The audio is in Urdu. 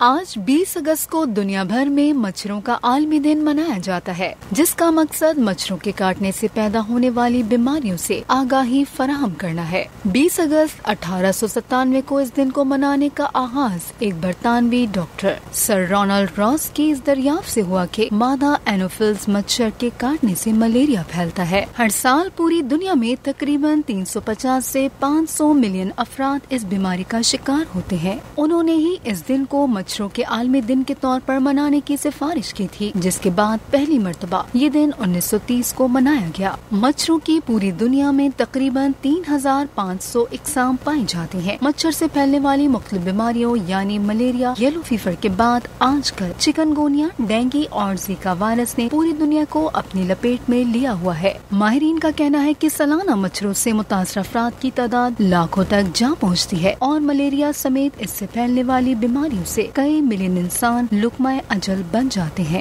آج 20 اگست کو دنیا بھر میں مچھروں کا عالمی دن منایا جاتا ہے، جس کا مقصد مچھروں کے کاٹنے سے پیدا ہونے والی بیماریوں سے آگاہی فراہم کرنا ہے۔ 20 اگست 1897 کو اس دن کو منانے کا آغاز ایک برطانوی ڈاکٹر سر رونالڈ راس کی اس دریافت سے ہوا کہ مادہ اینوفلز مچھر کے کاٹنے سے ملیریا پھیلتا ہے۔ ہر سال پوری دنیا میں تقریباً 350 سے 500 ملین افراد اس بیماری کا شکار ہوتے ہیں۔ انہوں نے ہی اس دن کو مچھروں کے عالمی دن کے طور پر منانے کی سفارش کی تھی، جس کے بعد پہلی مرتبہ یہ دن 1930 کو منایا گیا۔ مچھروں کی پوری دنیا میں تقریباً 3500 اقسام پائی جاتی ہیں۔ مچھر سے پھیلنے والی مختلف بیماریوں یعنی ملیریا، یلو فیور کے بعد آج کل چکن گونیا، ڈینگی اور زیکا وائرس نے پوری دنیا کو اپنی لپیٹ میں لیا ہوا ہے۔ ماہرین کا کہنا ہے کہ سالانہ مچھروں سے متاثرہ افراد کی تعداد لاکھوں تک جا پہنچتی ہے اور ملیریا سمیت اس سے پھیلنے والی بیماریوں سے کئی ملین انسان لقمہ اجل بن جاتے ہیں۔